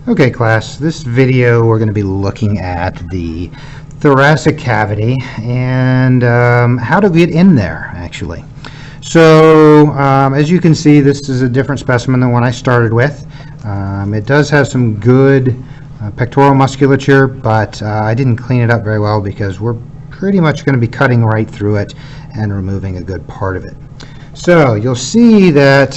Okay, class, this video we're going to be looking at the thoracic cavity and how to get in there, actually. So, as you can see, this is a different specimen than one I started with. It does have some good pectoral musculature, but I didn't clean it up very well because we're pretty much going to be cutting right through it and removing a good part of it. So you'll see that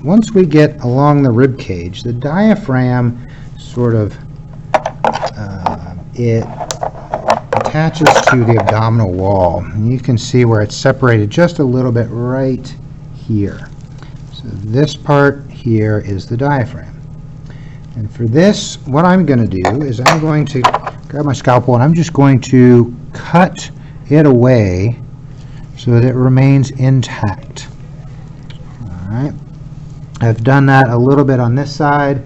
once we get along the rib cage, the diaphragm sort of it attaches to the abdominal wall. And you can see where it's separated just a little bit right here. So this part here is the diaphragm. And for this, what I'm going to do is I'm going to grab my scalpel and I'm just going to cut it away so that it remains intact. Alright, I've done that a little bit on this side.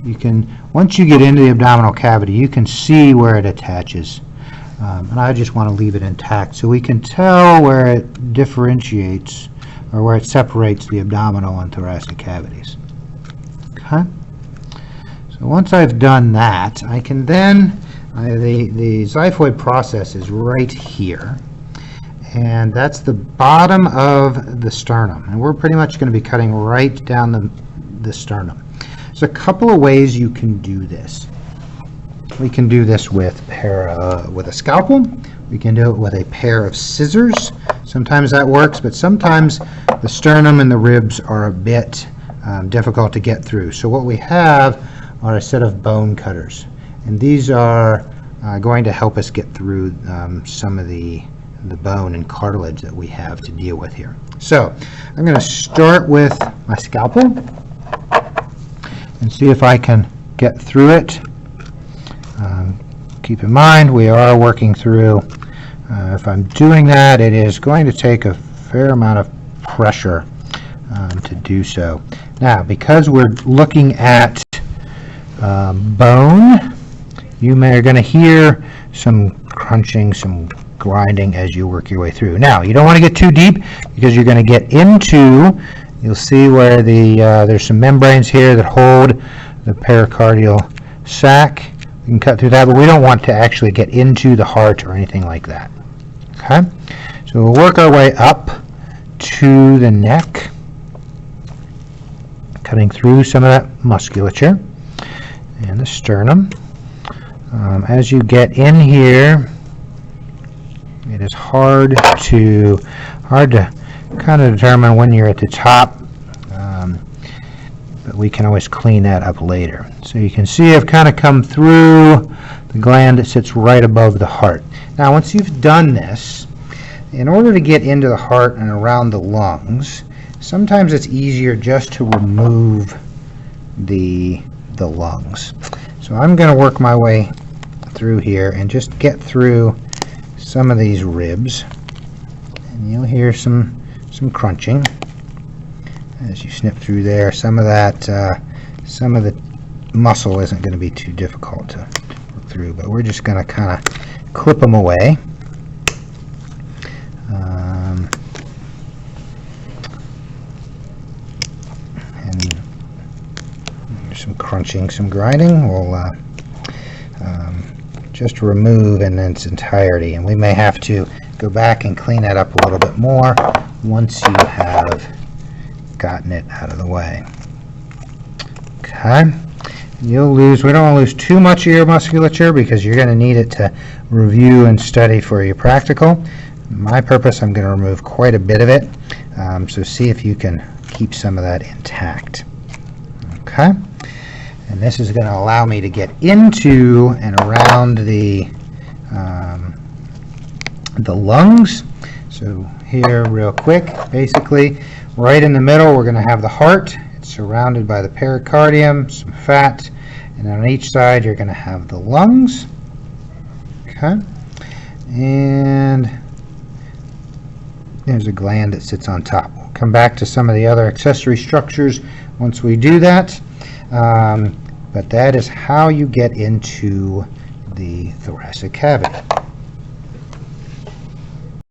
You can, once you get into the abdominal cavity, you can see where it attaches. And I just want to leave it intact so we can tell where it differentiates or where it separates the abdominal and thoracic cavities. Okay? So once I've done that, I can then, the xiphoid process is right here. And that's the bottom of the sternum. And we're pretty much going to be cutting right down the sternum. There's a couple of ways you can do this. We can do this with a scalpel. We can do it with a pair of scissors. Sometimes that works, but sometimes the sternum and the ribs are a bit difficult to get through. So what we have are a set of bone cutters. And these are going to help us get through some of the bone and cartilage that we have to deal with here. So I'm going to start with my scalpel and see if I can get through it. Keep in mind we are working through, if I'm doing that, it is going to take a fair amount of pressure to do so. Now, because we're looking at bone, you are going to hear some crunching, some grinding as you work your way through. Now, you don't want to get too deep because you're going to get into, you'll see where there's some membranes here that hold the pericardial sac. We can cut through that, but we don't want to actually get into the heart or anything like that. Okay? So we'll work our way up to the neck, cutting through some of that musculature and the sternum. As you get in here, it is hard to kind of determine when you're at the top, but we can always clean that up later. So you can see I've kind of come through the gland that sits right above the heart. Now once you've done this, in order to get into the heart and around the lungs, sometimes it's easier just to remove the lungs. So I'm going to work my way through here and just get through some of these ribs, and you'll hear some crunching as you snip through there. Some of the muscle isn't going to be too difficult to work through, but we're just going to kind of clip them away. And there's some crunching, some grinding. We'll just remove in its entirety, and we may have to go back and clean that up a little bit more once you have gotten it out of the way. Okay, we don't want to lose too much of your musculature because you're going to need it to review and study for your practical. My purpose, I'm going to remove quite a bit of it, so see if you can keep some of that intact. Okay. And this is going to allow me to get into and around the lungs. So here, real quick, basically, right in the middle, we're going to have the heart. It's surrounded by the pericardium, some fat, and on each side, you're going to have the lungs. Okay, and there's a gland that sits on top. We'll come back to some of the other accessory structures once we do that. But that is how you get into the thoracic cavity.